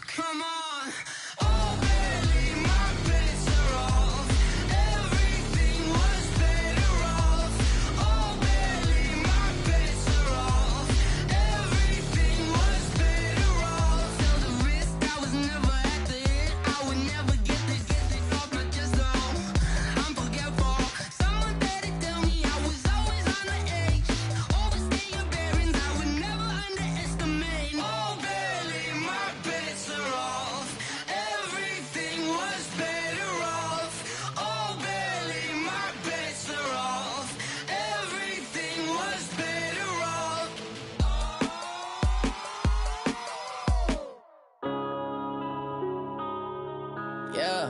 come on. Oh, barely, my bets are off. Everything was better off. Oh, barely, my bets are off. Everything was better off. Tell the risk I was never at the end. I would never get this off my chest though. I'm forgetful. Someone better tell me I was always on the edge. Overstay your bearings, I would never underestimate. Oh, barely, my bets are off. Everything was better off. Oh, barely, my bets are off. Everything was better off. Yeah.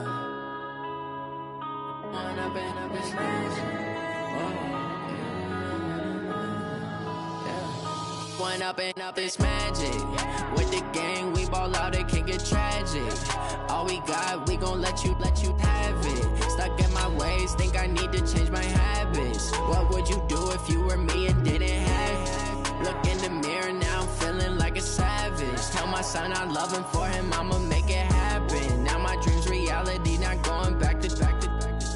One up and up is magic. With the gang, we ball out, it can get tragic. All we got, we gon' let you have it. Stuck in my ways, think I need to change my habits. What would you do if you were me and didn't have it? Look in the mirror, now I'm feeling like a savage. Tell my son I love him, for him I'ma make it happen. Now my dream's reality, not going back to.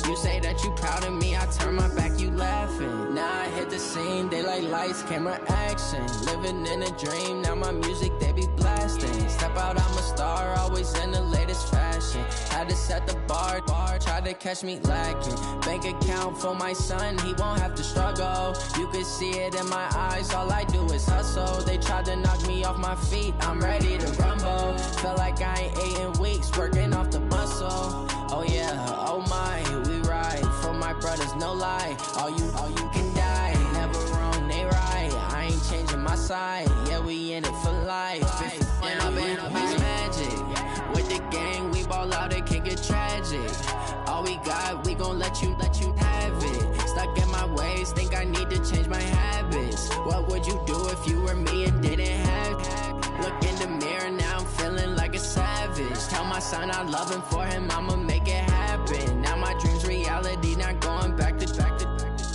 You say that you proud of me, I turn my back, you laughing. Now I hit the scene, daylight lights, camera action. Living in a dream, now my music, they be blasting. Step out, I'm a star, always in the latest fashion. Had to set the bar, try to catch me lacking. Bank account for my son, he won't have to struggle. You can see it in my eyes, all I do is hustle. They tried to knock me off my feet, I'm ready to rumble. Feel like I ain't ate in weeks, working off the muscle. Oh yeah, oh my, we ride for my brothers, no lie. All you can die, never wrong, they right. I ain't changing my side, yeah, we in it for life. And I've been magic. With the gang, we ball out, it can get tragic. All we got, we gon' let you have it. Stuck in my ways, think I need to change my habits. What would you do if you were me and didn't have it? Look in the mirror, now I'm feeling like a savage. Tell my son I love him, for him I'ma make it happen. Now my dream's reality, not going back to.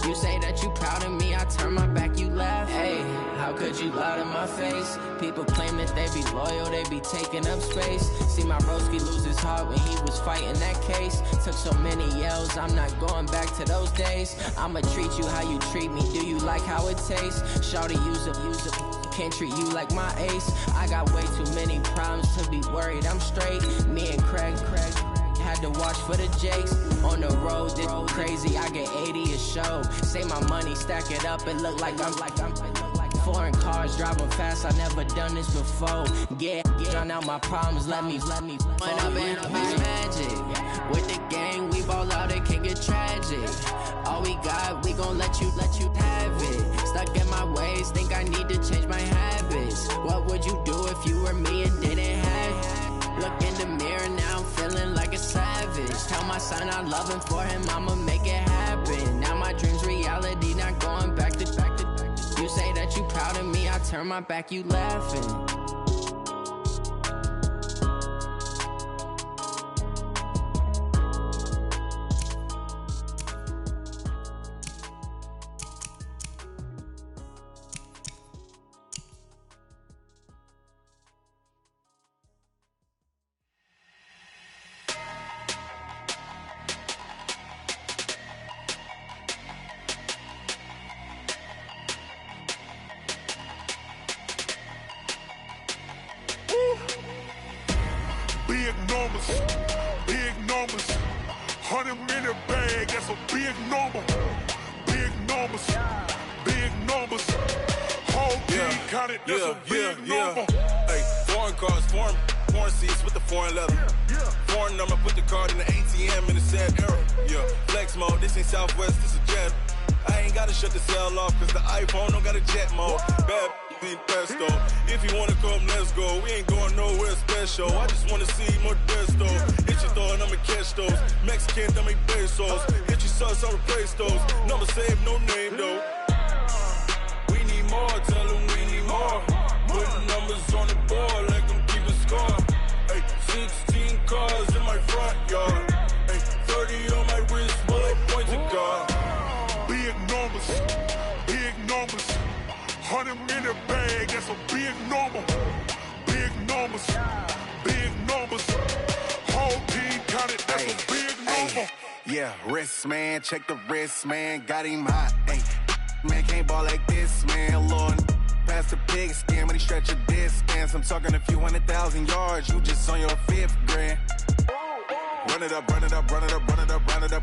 You say that you proud of me, I turn my back, you laugh. Hey, how could you lie to my my face. People claim that they be loyal, they be taking up space. See my broski lose his heart when he was fighting that case. Took so many yells, I'm not going back to those days. I'ma treat you how you treat me, do you like how it tastes? Shawty, use up, can't treat you like my ace. I got way too many problems to be worried, I'm straight. Me and Craig had to watch for the Jakes. On the road, this crazy, I get 80 a show. Say my money, stack it up, it look like I'm foreign cars driving fast, I never done this before. Get drown out my problems, let me When I'm in this magic, with the gang, we ball out, it can get tragic. All we got, we gon' let you have it. Stuck in my ways, think I need to change my habits. What would you do if you were me and didn't have it? Look in the mirror, now I'm feeling like a savage. Tell my son I love him, for him I'ma make it happen. Now my dream's reality, not going back to. You say that you proud of me, I turn my back, you laughing. Big numbers, 100-minute bag, that's a big number. Big numbers, whole team counted, that's a big number. Hey, foreign cars, foreign seats with the foreign leather. Foreign number, put the card in the ATM in the sad era. Yeah, flex mode, this ain't Southwest, this a jet. I ain't gotta shut the cell off, cause the iPhone don't got a jet mode. Bad need pesto. If you wanna come, let's go. We ain't going nowhere special. I just wanna see more desto. Hit your throw and I'ma catch those. Mexican, I make pesos. Hit your sauce, I'll replace those. Number saved, no name though. We need more, tell them we need more. Putting numbers on the board like I'm keeping score. Hey, 16 cars in my front yard. Hey, 30 on my wrist, bullet points of God. Big numbers, 100-minute bag, that's a big number. Big numbers, whole team counted, that's a big number. Yeah, wrist man, check the wrist man, got him hot. Ay, man can't ball like this, man. Lord, past the pig skin when he stretch a distance. I'm talking a few 100,000 yards, you just on your 5th grand. Run it up,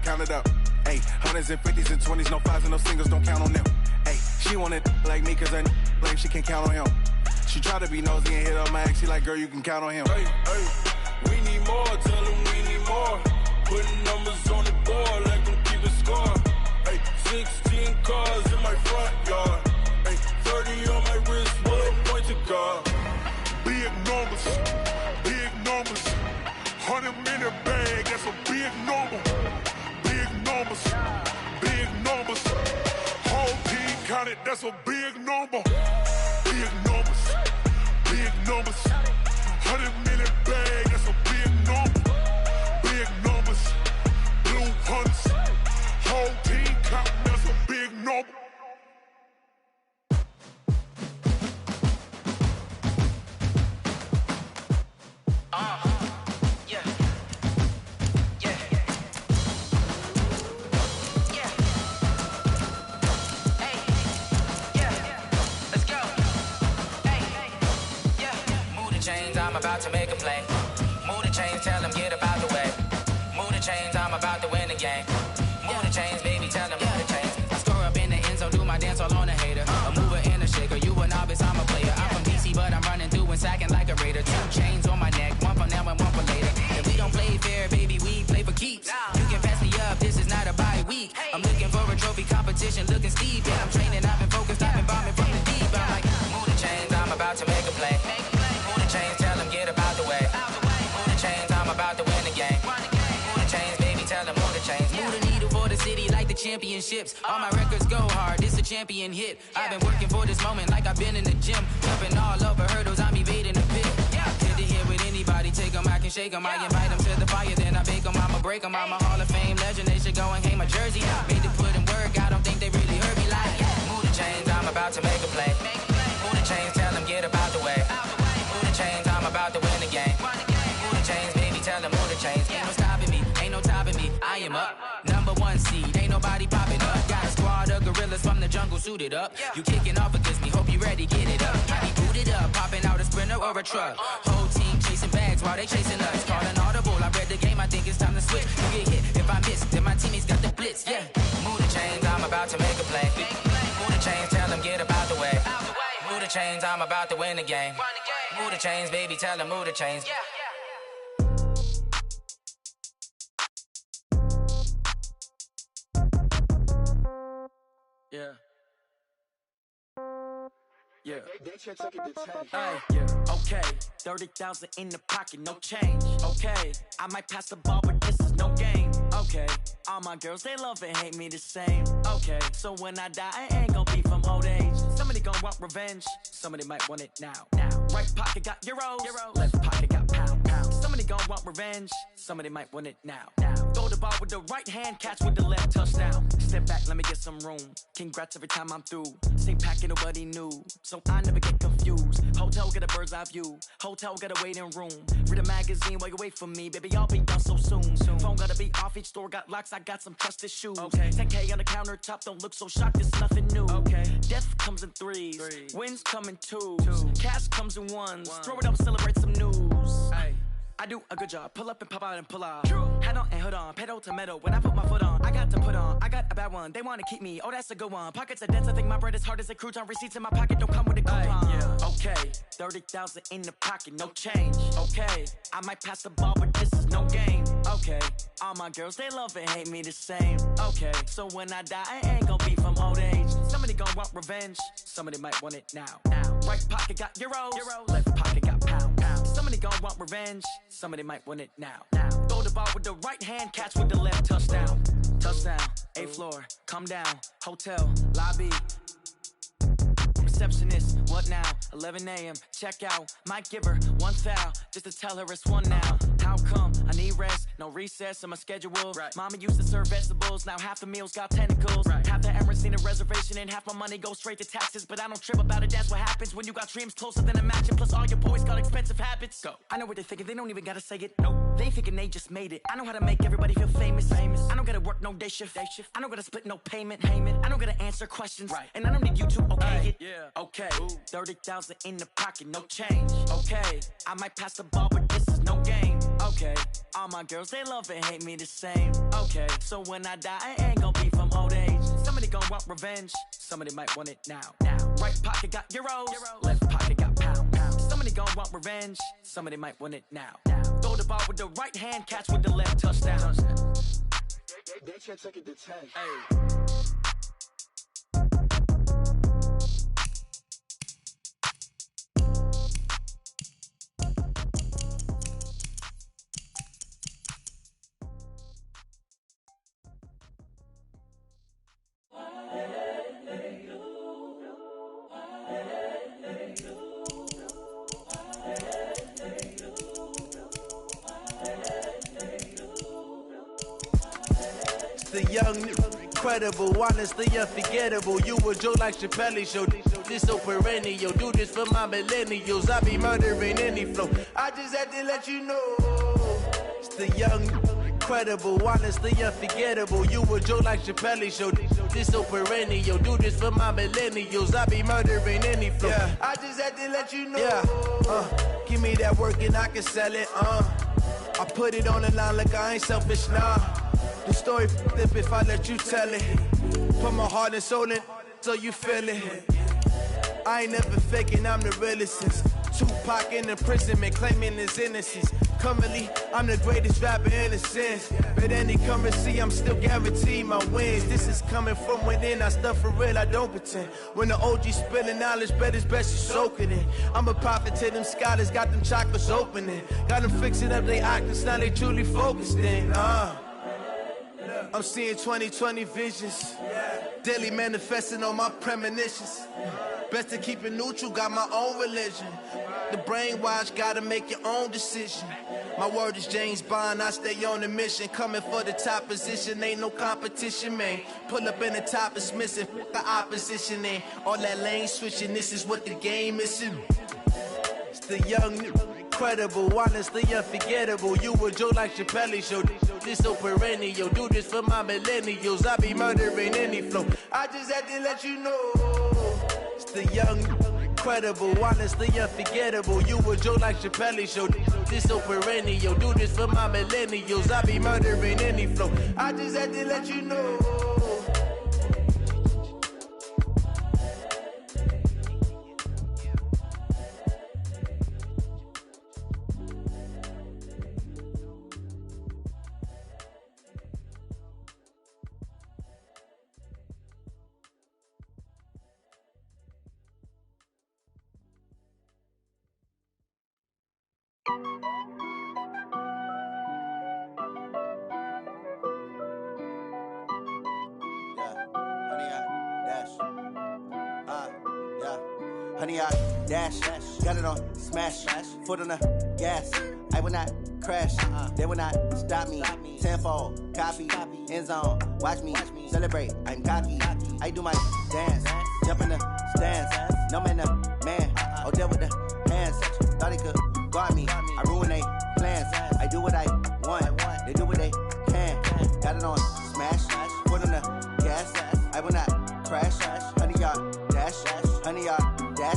count it up. Ay, hundreds and 50s and 20s, no 5s and no singles, don't count on them. Ay, she want it like me, cause her blame, she can't count on him. She try to be nosy and hit up my ex, she like, girl, you can count on him. Hey, we need more, tell them we need more. Putting numbers on the board like I'm keeping score. Hey, 16 cars in my front yard. Hey, 30 on my wrist, bullet points of God. Big numbers, 100-minute bag, that's a big number. Big numbers, whole team counted, that's a big number. Big numbers, 100-minute bag, that's a big number. Big numbers, blue hunts, whole team counting, that's a big number. I'm about to make a play. Move the chains, tell them get about the way. Move the chains, I'm about to win the game. Move the chains, baby, tell them move the chains. I score up in the end zone, do my dance all on a hater. A mover and a shaker, you a novice, I'm a player. I'm from DC, but I'm running through and sacking like a raider. 2 chains on my neck, one for now and one for later. And we don't play fair, baby, we play for keeps. You can pass me up, this is not a bye week. I'm looking for a trophy competition, looking steep. And I'm training, I've been focused, I've been bombing from the deep. I'm like, move the chains, I'm about to make a play. Move the chains, tell them get about the way. Move the chains, I'm about to win the game. Move the chains, baby, tell them move the chains. Move the needle for the city like the championships. All my records go hard, this a champion hit. I've been working for this moment like I've been in the gym. Jumping all over hurdles, I'm evading the pit. Good to hear with anybody, take them, I can shake them. I invite them to the fire, then I bake them, I'ma break them. I'm a Hall of Fame legend, they should go and hang my jersey. Made to put in work, I don't think they really heard me like. Move the chains, I'm about to make a play. Move the the chains, tell them get about the way. Move the chains, I'm about to win the game. Move the chains, baby, tell them move the chains. Ain't no stopping me, ain't no topping me. I am up, #1 seed, ain't nobody popping up. Got a squad of gorillas from the jungle suited up. You kicking off against me, hope you ready, get it up. Got me booted up, popping out a Sprinter or a truck. Whole team chasing bags while they chasing us. Call an audible, I read the game, I think it's time to switch. You get hit, if I miss, then my teammates got the blitz, yeah. Move the chains, I'm about to make a play. Move the chains, tell them get about the way. Move the chains, I'm about to win the game. Move the chains, baby, tell them move the chains. Yeah. Yeah. Yeah. Okay. 30,000 in the pocket, no change. Okay. I might pass the ball, but this is no game. Okay. All my girls, they love and hate me the same. Okay. So when I die, I ain't gon' be from old age. Somebody gon' want revenge. Somebody might want it now. Right pocket got euros. Left pocket got pound. Somebody gon' want revenge. Somebody might want it now. Throw the ball with the right hand, catch with the left, touchdown. Step back, let me get some room. Congrats every time I'm through. Same packet, nobody knew. So I never get confused. Hotel get a bird's eye view. Hotel get a waiting room. Read a magazine while you wait for me. Baby, I'll be done so soon. Phone gotta be off, each store got locks. I got some trusted shoes. 10K on the countertop, don't look so shocked, it's nothing new. Death comes in threes. Wins come in twos. Cash comes in ones. Throw it up, celebrate some news. I do a good job. Pull up and pop out and pull out. Head on and hood on. Pedal to metal. When I put my foot on, I got to put on. I got a bad one. They want to keep me. Oh, that's a good one. Pockets are dense. I think my bread is hard as a crouton. Receipts in my pocket don't come with a coupon. Okay. 30,000 in the pocket. No change. Okay. I might pass the ball, but this is no game. Okay. All my girls, they love and hate me the same. Okay. So when I die, I ain't gon' be from old age. Somebody gon' want revenge. Somebody might want it now. Right pocket got euros. Left pocket got pound. Somebody gon' want revenge. Somebody might want it now. Throw the ball with the right hand, catch with the left, touchdown. Touchdown, 8th floor, come down. Hotel, lobby. Receptionist, what now? 11 a.m., check out. Might give her one foul, just to tell her it's one now. How come? I need rest, no recess in my schedule. Mama used to serve vegetables, now half the meals got tentacles. Half the Emirates need a reservation and half my money goes straight to taxes. But I don't trip about it, that's what happens when you got dreams closer than a matching. Plus all your boys got expensive habits. Go. I know what they're thinking, they don't even gotta say it. Nope. They thinking they just made it. I know how to make everybody feel famous. I don't gotta work no day shift. I don't gotta split no payment. I don't gotta answer questions. And I don't need you to okay it. Okay, 30,000 in the pocket, no change. Okay, I might pass the ball, but this is no game. Okay, all my girls, they love and hate me the same. Okay, so when I die, I ain't gon' be from old age. Somebody gon' want revenge. Somebody might want it now. Right pocket got euros. Left pocket got pound. Somebody gon' want revenge. Somebody might want it now. Throw the ball with the right hand, catch with the left, touchdown. They can't take it to 10. The young, incredible, honestly unforgettable. You a joke like Chappelle Show. This so perennial. Do this for my millennials. I be murdering any flow. I just had to let you know. It's the young, incredible, honestly unforgettable. You a joke like Chappelle Show. This so perennial. Do this for my millennials. I be murdering any flow. I just had to let you know. Give me that work and I can sell it. I put it on the line like I ain't selfish, nah. The story flip if I let you tell it. Put my heart and soul in so you feel it. I ain't never faking, I'm the realest since Tupac in imprisonment, claiming his innocence. Currently, I'm the greatest rapper in a sense. But any currency, I'm still guaranteed my wins. This is coming from within, I stuff for real, I don't pretend. When the OG spilling knowledge, bet it's best you soak it in. I'm a prophet to them scholars, got them chakras opening. Got them fixing up their octaves, now they truly focused in. I'm seeing 20/20 visions. Daily manifesting on my premonitions. Best to keep it neutral, got my own religion. The brainwash, gotta make your own decision. My word is James Bond, I stay on a mission. Coming for the top position, ain't no competition, man. Pull up in the top, it's missing, the opposition ain't. All that lane switching, this is what the game is. It's the young, incredible, honestly unforgettable. You a Joe like Chappelle show, this so perennial. Do this for my millennials, I be murdering any flow. I just had to let you know. It's the young, incredible, honestly unforgettable. You a Joe like Chappelle show, this so perennial. Do this for my millennials, I be murdering any flow. I just had to let you know. Honey, I dash, got it on smash, foot on the gas. I will not crash, they will not stop me. Tenfold, copy, end zone, watch me celebrate. I'm cocky, I do my dance, jump in the stands. No man, the man, oh, deal with the hands. Thought he could guard me, I ruin they plans. I do what I want, they do what they can. Got it on smash, foot on the gas. I will not crash, honey, y'all dash, honey, y'all dash,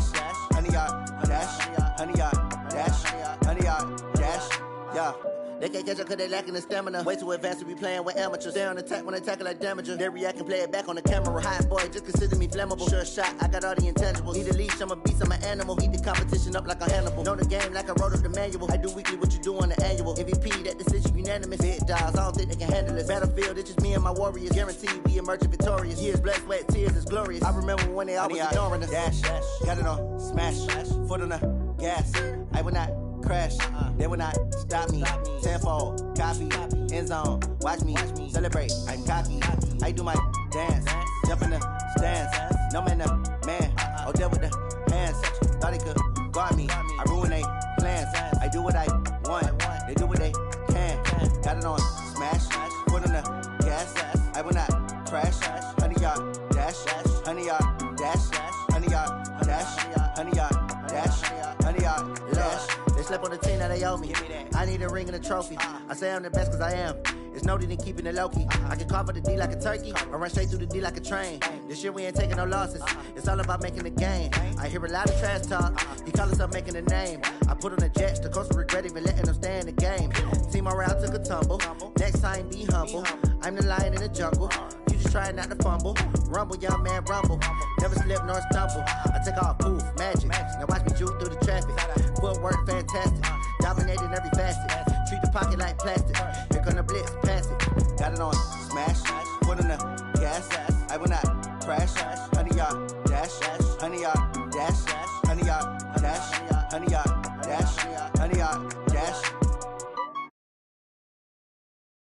honey, y'all dash, honey, y'all dash, honey, y'all dash, yeah. They can't catch up cause they lacking the stamina. Way too advanced to be playing with amateurs. They on attack when they tackle like damager. They react and play it back on the camera. Hot boy, just consider me flammable. Sure shot, I got all the intangibles. Need a leash, I'm a beast, I'm an animal. Heat the competition up like a Hannibal. Know the game like I wrote up the manual. I do weekly what you do on the annual. MVP, that decision unanimous. Big dogs, I don't think they can handle it. Battlefield, it's just me and my warriors. Guaranteed we emerging victorious. Years, blood, sweat, tears, it's glorious. I remember when they always ignoring us. Dash, got it on smash, foot on the gas. I will not crash, they will not stop me. Tenfold, copy, end zone, watch me celebrate. I'm cocky, I do my dance, jump in the stands. No man, the man, oh, deal with the hands. Thought he could guard me, I ruin they plans. I do what I want, they do what they can. Got it on smash, foot on the gas. I will not crash, honey, y'all dash, honey, y'all dash, honey, y'all dash, honey, y'all dash, honey, y'all dash. They slept on the team that they owe me. I need a ring and a trophy. I say I'm the best cause I am. It's no need in keeping it low-key. I can carve the D like a turkey or run straight through the D like a train. This year we ain't taking no losses. It's all about making the game. I hear a lot of trash talk. He call himself making a name. I put on the Jets. The coach will regret even letting them stay in the game. Team morale took a tumble. Next time be humble. I'm the lion in the jungle. You just try not to fumble. Rumble, young man, rumble. Never slip nor stumble. I take off, poof, magic. Now watch me juke through the traffic. Footwork fantastic. Dominating every facet. Treat the pocket like plastic. Here come the blitz, pass it. Got it on smash, foot on the gas. I will not crash,